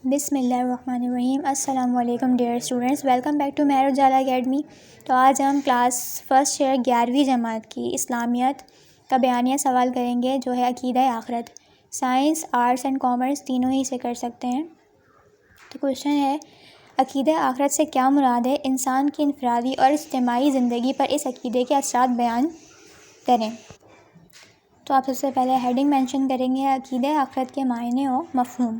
بسم اللہ الرحمن الرحیم۔ السلام علیکم dear students, welcome back to Mehr Ujala academy. تو آج ہم کلاس فرسٹ ایئر 11ویں جماعت کی اسلامیات کا بیانیہ سوال کریں گے، جو ہے عقیدہ آخرت۔ سائنس، آرٹس اینڈ کامرس تینوں ہی سے کر سکتے ہیں۔ تو کوشچن ہے، عقیدہ آخرت سے کیا مراد ہے؟ انسان کی انفرادی اور اجتماعی زندگی پر اس عقیدے کے اثرات بیان کریں۔ تو آپ سب سے پہلے ہیڈنگ مینشن کریں گے، عقیدہ آخرت کے معنی و مفہوم۔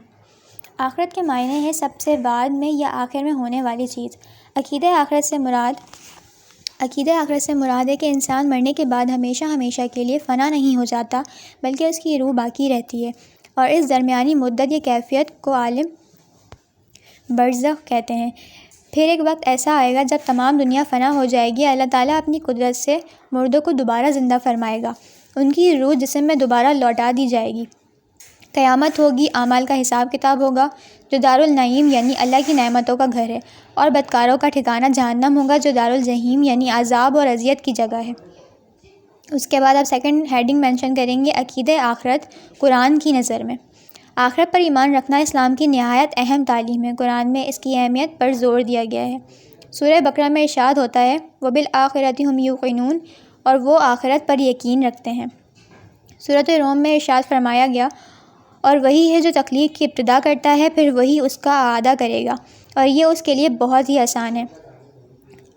آخرت کے معنی ہے سب سے بعد میں یا آخر میں ہونے والی چیز۔ عقیدہ آخرت سے مراد ہے کہ انسان مرنے کے بعد ہمیشہ ہمیشہ کے لیے فنا نہیں ہو جاتا، بلکہ اس کی روح باقی رہتی ہے، اور اس درمیانی مدت یا کیفیت کو عالم برزخ کہتے ہیں۔ پھر ایک وقت ایسا آئے گا جب تمام دنیا فنا ہو جائے گی، اللہ تعالیٰ اپنی قدرت سے مردوں کو دوبارہ زندہ فرمائے گا، ان کی روح جسم میں دوبارہ لوٹا دی جائے گی، قیامت ہوگی، اعمال کا حساب کتاب ہوگا، جو دارالنعیم یعنی اللہ کی نعمتوں کا گھر ہے، اور بدکاروں کا ٹھکانہ جہنم ہوگا، جو دارالجحیم یعنی عذاب اور اذیت کی جگہ ہے۔ اس کے بعد آپ سیکنڈ ہیڈنگ مینشن کریں گے، عقیدہ آخرت قرآن کی نظر میں۔ آخرت پر ایمان رکھنا اسلام کی نہایت اہم تعلیم ہے۔ قرآن میں اس کی اہمیت پر زور دیا گیا ہے۔ سورہ بقرہ میں ارشاد ہوتا ہے، وَبِالْآخِرَةِ هُمْ يُوقِنُونَ، اور وہ آخرت پر یقین رکھتے ہیں۔ سورۃ روم میں ارشاد فرمایا گیا، اور وہی ہے جو تخلیق کی ابتدا کرتا ہے، پھر وہی اس کا اعادہ کرے گا، اور یہ اس کے لیے بہت ہی آسان ہے۔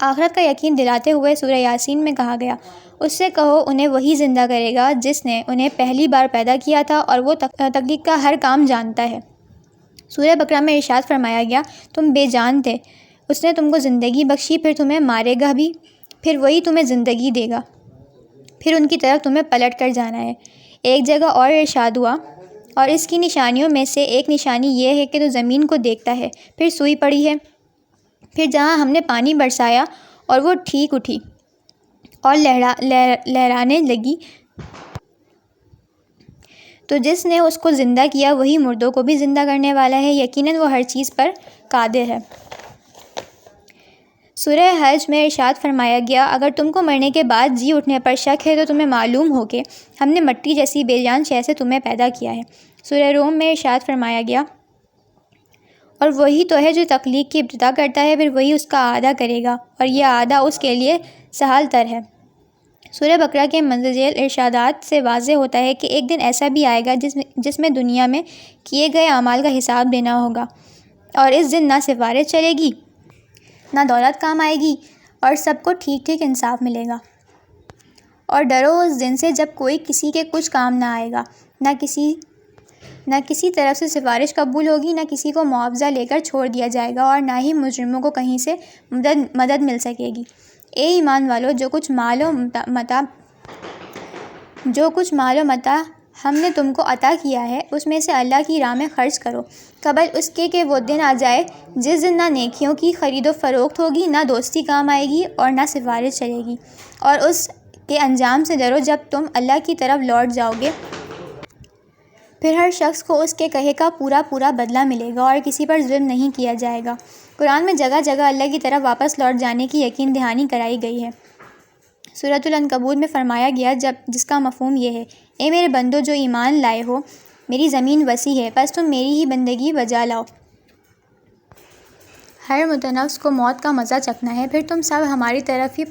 آخرت کا یقین دلاتے ہوئے سورہ یاسین میں کہا گیا، اس سے کہو انہیں وہی زندہ کرے گا جس نے انہیں پہلی بار پیدا کیا تھا، اور وہ تخلیق کا ہر کام جانتا ہے۔ سورہ بقرہ میں ارشاد فرمایا گیا، تم بے جان تھے، اس نے تم کو زندگی بخشی، پھر تمہیں مارے گا بھی، پھر وہی تمہیں زندگی دے گا، پھر ان کی طرف تمہیں پلٹ کر جانا ہے۔ ایک جگہ اور ارشاد ہوا، اور اس کی نشانیوں میں سے ایک نشانی یہ ہے کہ تو زمین کو دیکھتا ہے، پھر سوئی پڑی ہے، پھر جہاں ہم نے پانی برسایا اور وہ ٹھیک اٹھی اور لہرانے لگی، تو جس نے اس کو زندہ کیا وہی مردوں کو بھی زندہ کرنے والا ہے، یقیناً وہ ہر چیز پر قادر ہے۔ سورہ حج میں ارشاد فرمایا گیا، اگر تم کو مرنے کے بعد جی اٹھنے پر شک ہے تو تمہیں معلوم ہو کہ ہم نے مٹی جیسی بے جان شے سے تمہیں پیدا کیا ہے۔ سورہ روم میں ارشاد فرمایا گیا، اور وہی تو ہے جو تخلیق کی ابتدا کرتا ہے، پھر وہی اس کا اعادہ کرے گا، اور یہ اعادہ اس کے لیے سہل تر ہے۔ سورہ بقرہ کے مندرجہ ارشادات سے واضح ہوتا ہے کہ ایک دن ایسا بھی آئے گا جس میں دنیا میں کیے گئے اعمال کا حساب دینا ہوگا، اور اس دن نہ سفارش چلے گی، نہ دولت کام آئے گی، اور سب کو ٹھیک ٹھیک انصاف ملے گا۔ اور ڈرو اس دن سے جب کوئی کسی کے کچھ کام نہ آئے گا، نہ کسی طرف سے سفارش قبول ہوگی، نہ کسی کو معاوضہ لے کر چھوڑ دیا جائے گا، اور نہ ہی مجرموں کو کہیں سے مدد مل سکے گی۔ اے ایمان والو، جو کچھ مال و متاع ہم نے تم کو عطا کیا ہے، اس میں سے اللہ کی راہ میں خرچ کرو، قبل اس کے کہ وہ دن آ جائے جس دن نہ نیکیوں کی خرید و فروخت ہوگی، نہ دوستی کام آئے گی، اور نہ سفارش چلے گی، اور اس کے انجام سے ڈرو جب تم اللہ کی طرف لوٹ جاؤ گے، پھر ہر شخص کو اس کے کہے کا پورا بدلہ ملے گا، اور کسی پر ظلم نہیں کیا جائے گا۔ قرآن میں جگہ جگہ اللہ کی طرف واپس لوٹ جانے کی یقین دہانی کرائی گئی ہے۔ سورۃ العنکبوت میں فرمایا گیا، جس کا مفہوم یہ ہے، اے میرے بندو جو ایمان لائے ہو، میری زمین وسیع ہے، بس تم میری ہی بندگی بجا لاؤ۔ ہر متنفس کو موت کا مزہ چکھنا ہے، پھر تم سب ہماری طرف ہی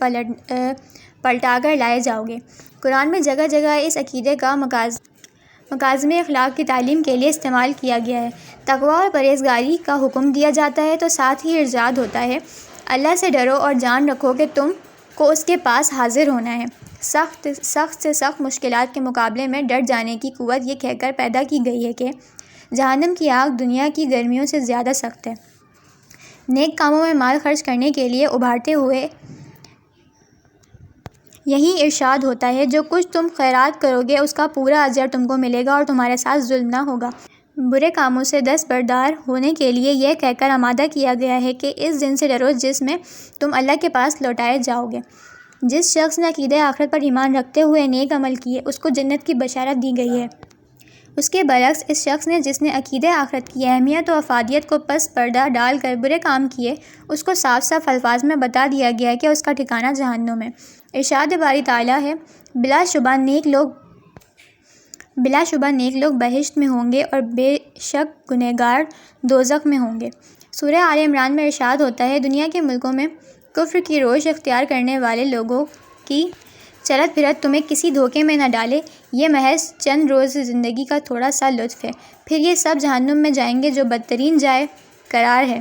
پلٹا کر لائے جاؤ گے۔ قرآن میں جگہ جگہ اس عقیدے کا مکازم اخلاق کی تعلیم کے لیے استعمال کیا گیا ہے۔ تقویٰ اور پرہیزگاری کا حکم دیا جاتا ہے، تو ساتھ ہی ارشاد ہوتا ہے، اللہ سے ڈرو اور جان رکھو کہ تم کو اس کے پاس حاضر ہونا ہے۔ سخت سے سخت مشکلات کے مقابلے میں ڈٹ جانے کی قوت یہ کہہ کر پیدا کی گئی ہے کہ جہنم کی آگ دنیا کی گرمیوں سے زیادہ سخت ہے۔ نیک کاموں میں مال خرچ کرنے کے لیے ابھارتے ہوئے یہی ارشاد ہوتا ہے، جو کچھ تم خیرات کرو گے اس کا پورا اجر تم کو ملے گا، اور تمہارے ساتھ ظلم نہ ہوگا۔ برے کاموں سے دستبردار ہونے کے لیے یہ کہہ کر آمادہ کیا گیا ہے کہ اس دن سے ڈرو جس میں تم اللہ کے پاس لوٹائے جاؤ گے۔ جس شخص نے عقیدہ آخرت پر ایمان رکھتے ہوئے نیک عمل کیے، اس کو جنت کی بشارت دی گئی ہے۔ اس کے برعکس اس شخص نے جس نے عقیدہ آخرت کی اہمیت و افادیت کو پس پردہ ڈال کر برے کام کیے، اس کو صاف صاف الفاظ میں بتا دیا گیا کہ اس کا ٹھکانہ جہنم ہے۔ ارشاد باری تعالیٰ ہے، بلا شبہ نیک لوگ بلا شبہ نیک لوگ بہشت میں ہوں گے اور بے شک گنہگار دوزخ میں ہوں گے۔ سورہ آل عمران میں ارشاد ہوتا ہے، دنیا کے ملکوں میں کفر کی روش اختیار کرنے والے لوگوں کی چلت پھرت تمہیں کسی دھوکے میں نہ ڈالے، یہ محض چند روز زندگی کا تھوڑا سا لطف ہے، پھر یہ سب جہنم میں جائیں گے جو بدترین جائے قرار ہے۔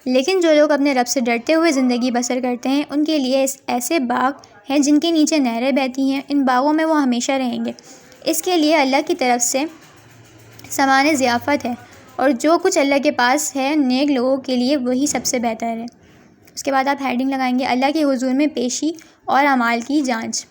لیکن جو لوگ اپنے رب سے ڈرتے ہوئے زندگی بسر کرتے ہیں، ان کے لیے ایسے باغ ہیں جن کے نیچے نہریں بہتی ہیں، ان باغوں میں وہ ہمیشہ رہیں گے۔ اس کے لیے اللہ کی طرف سے سامان ضیافت ہے، اور جو کچھ اللہ کے پاس ہے نیک لوگوں کے لیے وہی سب سے بہتر ہے۔ اس کے بعد آپ ہیڈنگ لگائیں گے، اللہ کے حضور میں پیشی اور اعمال کی جانچ۔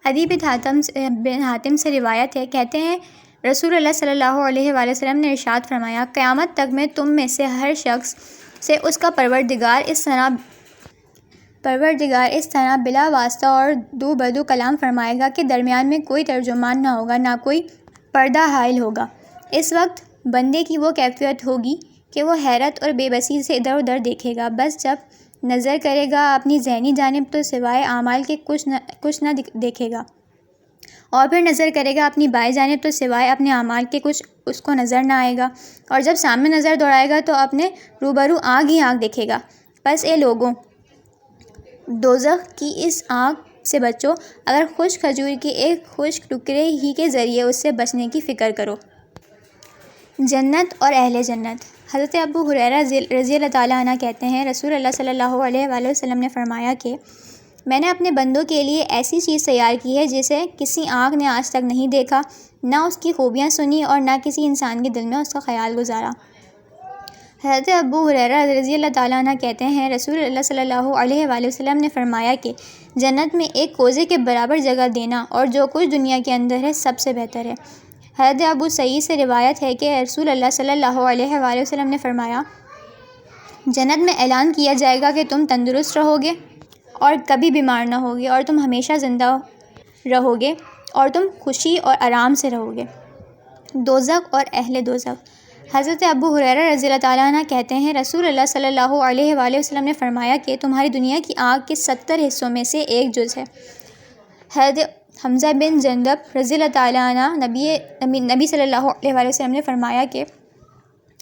عدی بن حاتم سے روایت ہے، کہتے ہیں رسول اللہ صلی اللہ علیہ وآلہ وسلم نے ارشاد فرمایا، قیامت تک میں تم میں سے ہر شخص سے اس کا پروردگار اس طرح بلا واسطہ اور دو بدو کلام فرمائے گا کہ درمیان میں کوئی ترجمان نہ ہوگا، نہ کوئی پردہ حائل ہوگا۔ اس وقت بندے کی وہ کیفیت ہوگی کہ وہ حیرت اور بے بسی سے ادھر ادھر دیکھے گا، بس جب نظر کرے گا اپنی ذہنی جانب تو سوائے اعمال کے کچھ نہ دیکھے گا، اور پھر نظر کرے گا اپنی بائیں جانب تو سوائے اپنے اعمال کے کچھ اس کو نظر نہ آئے گا، اور جب سامنے نظر دوڑائے گا تو اپنے روبرو آنکھ ہی آنکھ دیکھے گا۔ بس اے لوگوں، دوزخ کی اس آنکھ سے بچو، اگر خشک کھجور کے ایک خشک ٹکڑے ہی کے ذریعے اس سے بچنے کی فکر کرو۔ جنت اور اہل جنت۔ حضرت ابو ہریرہ رضی اللہ تعالیٰ عنہ کہتے ہیں، رسول اللہ صلی اللہ علیہ وآلہ وسلم نے فرمایا کہ میں نے اپنے بندوں کے لیے ایسی چیز تیار کی ہے جسے کسی آنکھ نے آج تک نہیں دیکھا، نہ اس کی خوبیاں سنی اور نہ کسی انسان کے دل میں اس کا خیال گزارا۔ حضرت ابو ہریرہ رضی اللہ تعالیٰ عنہ کہتے ہیں، رسول اللہ صلی اللہ علیہ وآلہ وسلم نے فرمایا کہ جنت میں ایک کوزے کے برابر جگہ دینا اور جو کچھ دنیا کے اندر ہے سب سے بہتر ہے۔ حضرت ابو سعید سے روایت ہے کہ رسول اللہ صلی اللہ علیہ وآلہ وسلم نے فرمایا، جنت میں اعلان کیا جائے گا کہ تم تندرست رہو گے اور کبھی بیمار نہ ہوگے، اور تم ہمیشہ زندہ رہو گے اور تم خوشی اور آرام سے رہو گے۔ دوزخ اور اہل دوزخ۔ حضرت ابو ہریرہ رضی اللہ تعالیٰ عنہ کہتے ہیں، رسول اللہ صلی اللہ علیہ وآلہ وسلم نے فرمایا کہ تمہاری دنیا کی آنکھ کے 70 حصوں میں سے ایک جز ہے۔ حضرت حمزہ بن جندب رضی اللہ تعالیٰ عنہ نبی صلی اللہ علیہ وآلہ وسلم نے فرمایا کہ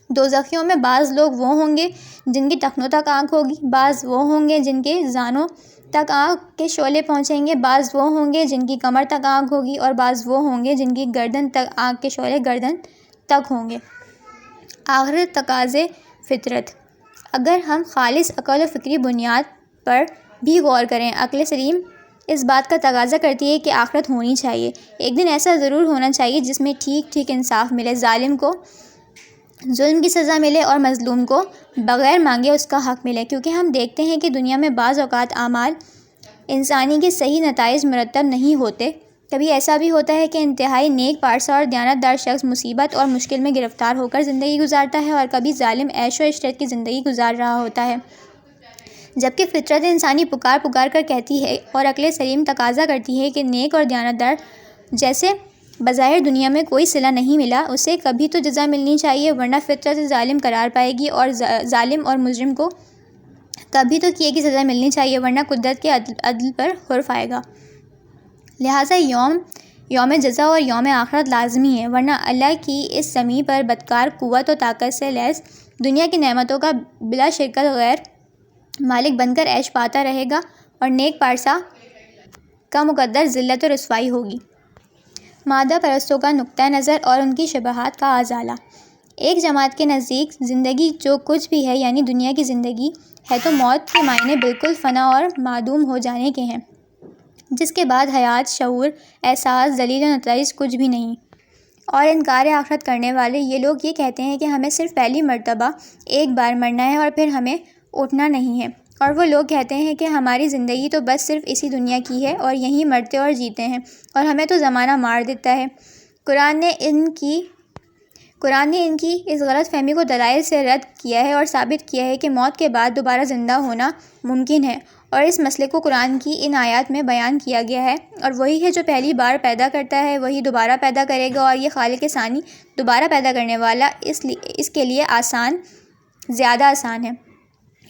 دوزخیوں میں بعض لوگ وہ ہوں گے جن کی ٹخنوں تک آنکھ ہوگی، بعض وہ ہوں گے جن کے زانوں تک آنکھ کے شعلے پہنچیں گے، بعض وہ ہوں گے جن کی کمر تک آنکھ ہوگی، اور بعض وہ ہوں گے جن کی گردن تک آنکھ کے شعلے گردن تک ہوں گے۔ آخرت تقاضے فطرت۔ اگر ہم خالص عقل و فکری بنیاد پر بھی غور کریں، عقل سلیم اس بات کا تقاضا کرتی ہے کہ آخرت ہونی چاہیے، ایک دن ایسا ضرور ہونا چاہیے جس میں ٹھیک انصاف ملے، ظالم کو ظلم کی سزا ملے اور مظلوم کو بغیر مانگے اس کا حق ملے، کیونکہ ہم دیکھتے ہیں کہ دنیا میں بعض اوقات اعمال انسانی کے صحیح نتائج مرتب نہیں ہوتے۔ کبھی ایسا بھی ہوتا ہے کہ انتہائی نیک پارسا اور دیانتدار شخص مصیبت اور مشکل میں گرفتار ہو کر زندگی گزارتا ہے، اور کبھی ظالم عیش و عشرت کی زندگی گزار رہا ہوتا ہے، جبکہ فطرت انسانی پکار کر کہتی ہے اور عقل سلیم تقاضا کرتی ہے کہ نیک اور دیانتدار جیسے بظاہر دنیا میں کوئی صلہ نہیں ملا، اسے کبھی تو جزا ملنی چاہیے، ورنہ فطرت ظالم قرار پائے گی، اور ظالم اور مجرم کو کبھی تو کیے کی سزا ملنی چاہیے، ورنہ قدرت کے عدل پر حرف آئے گا۔ لہٰذا یوم جزا اور یوم آخرت لازمی ہے، ورنہ اللہ کی اس زمین پر بدکار قوت و طاقت سے لیس دنیا کی نعمتوں کا بلا شرکت غیر مالک بن کر عیش پاتا رہے گا، اور نیک پارسا کا مقدر ذلت و رسوائی ہوگی۔ مادہ پرستوں کا نقطہ نظر اور ان کی شبہات کا ازالہ۔ ایک جماعت کے نزدیک زندگی جو کچھ بھی ہے، یعنی دنیا کی زندگی ہے، تو موت کے معنی بالکل فنا اور معدوم ہو جانے کے ہیں، جس کے بعد حیات، شعور، احساس، دلیل و نتائج کچھ بھی نہیں۔ اور انکار آخرت کرنے والے یہ لوگ یہ کہتے ہیں کہ ہمیں صرف پہلی مرتبہ ایک بار مرنا ہے اور پھر ہمیں اٹھنا نہیں ہے، اور وہ لوگ کہتے ہیں کہ ہماری زندگی تو بس صرف اسی دنیا کی ہے اور یہیں مرتے اور جیتے ہیں، اور ہمیں تو زمانہ مار دیتا ہے۔ قرآن نے ان کی اس غلط فہمی کو دلائل سے رد کیا ہے اور ثابت کیا ہے کہ موت کے بعد دوبارہ زندہ ہونا ممکن ہے، اور اس مسئلے کو قرآن کی ان آیات میں بیان کیا گیا ہے، اور وہی ہے جو پہلی بار پیدا کرتا ہے وہی دوبارہ پیدا کرے گا، اور یہ خالق ثانی دوبارہ پیدا کرنے والا اس کے لیے زیادہ آسان ہے۔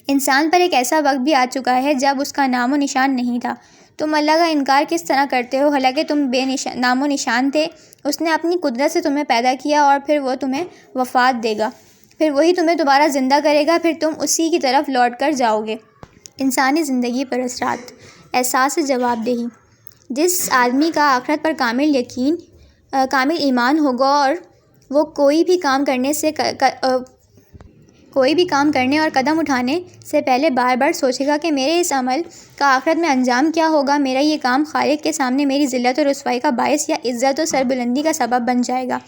انسان پر ایک ایسا وقت بھی آ چکا ہے جب اس کا نام و نشان نہیں تھا، تم اللہ کا انکار کس طرح کرتے ہو، حالانکہ تم نام و نشان تھے۔ اس نے اپنی قدرت سے تمہیں پیدا کیا اور پھر وہ تمہیں وفات دے گا، پھر وہی تمہیں دوبارہ زندہ کرے گا، پھر تم اسی کی طرف لوٹ کر جاؤ گے۔ انسانی زندگی پر اثرات۔ احساس جواب دہی۔ جس آدمی کا آخرت پر کامل ایمان ہوگا اور وہ کوئی بھی کام کرنے اور قدم اٹھانے سے پہلے بار بار سوچے گا کہ میرے اس عمل کا آخرت میں انجام کیا ہوگا، میرا یہ کام خالق کے سامنے میری ذلت و رسوائی کا باعث یا عزت و سربلندی کا سبب بن جائے گا۔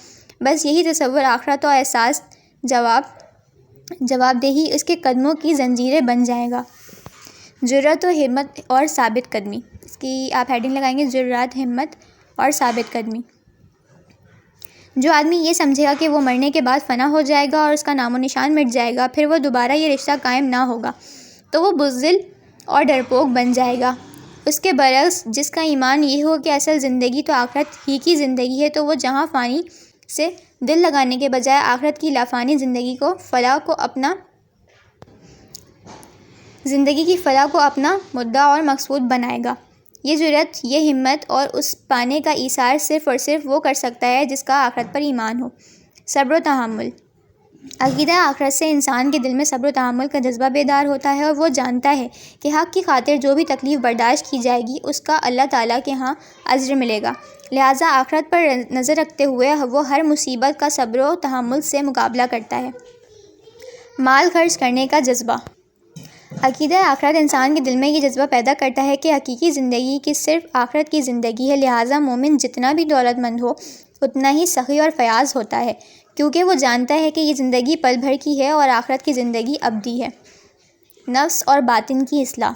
بس یہی تصور آخرت و احساس جواب دہی اس کے قدموں کی زنجیریں بن جائے گا۔ جرأت و ہمت اور ثابت قدمی۔ اس کی آپ ہیڈنگ لگائیں گے جرأت، ہمت اور ثابت قدمی۔ جو آدمی یہ سمجھے گا کہ وہ مرنے کے بعد فنا ہو جائے گا اور اس کا نام و نشان مٹ جائے گا، پھر وہ دوبارہ یہ رشتہ قائم نہ ہوگا، تو وہ بزدل اور ڈرپوک بن جائے گا۔ اس کے برعکس جس کا ایمان یہ ہو کہ اصل زندگی تو آخرت ہی کی زندگی ہے، تو وہ جہاں فانی سے دل لگانے کے بجائے آخرت کی لافانی زندگی کی فلاح کو اپنا مدعا اور مقصود بنائے گا۔ یہ جرأت، یہ ہمت اور اس پانے کا ایثار صرف اور صرف وہ کر سکتا ہے جس کا آخرت پر ایمان ہو۔ صبر و تحمل۔ عقیدہ آخرت سے انسان کے دل میں صبر و تحمل کا جذبہ بیدار ہوتا ہے اور وہ جانتا ہے کہ حق کی خاطر جو بھی تکلیف برداشت کی جائے گی اس کا اللہ تعالیٰ کے ہاں اجر ملے گا، لہٰذا آخرت پر نظر رکھتے ہوئے وہ ہر مصیبت کا صبر و تحمل سے مقابلہ کرتا ہے۔ مال خرچ کرنے کا جذبہ۔ عقیدہ آخرت انسان کے دل میں یہ جذبہ پیدا کرتا ہے کہ حقیقی زندگی کی صرف آخرت کی زندگی ہے، لہٰذا مومن جتنا بھی دولت مند ہو اتنا ہی سخی اور فیاض ہوتا ہے، کیونکہ وہ جانتا ہے کہ یہ زندگی پل بھر کی ہے اور آخرت کی زندگی ابدی ہے۔ نفس اور باطن کی اصلاح۔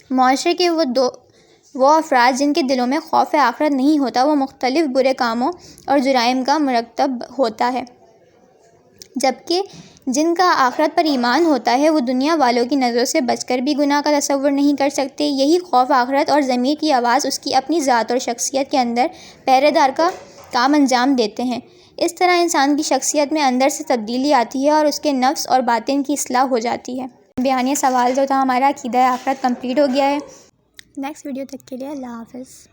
معاشرے کے وہ افراد جن کے دلوں میں خوف آخرت نہیں ہوتا، وہ مختلف برے کاموں اور جرائم کا مرتکب ہوتا ہے، جبکہ جن کا آخرت پر ایمان ہوتا ہے وہ دنیا والوں کی نظروں سے بچ کر بھی گناہ کا تصور نہیں کر سکتے۔ یہی خوف آخرت اور ضمیر کی آواز اس کی اپنی ذات اور شخصیت کے اندر پہرے دار کا کام انجام دیتے ہیں۔ اس طرح انسان کی شخصیت میں اندر سے تبدیلی آتی ہے اور اس کے نفس اور باطن کی اصلاح ہو جاتی ہے۔ بیانیہ سوال جو تھا ہمارا عقیدہ آخرت کمپلیٹ ہو گیا ہے۔ نیکسٹ ویڈیو تک کے لیے اللہ حافظ۔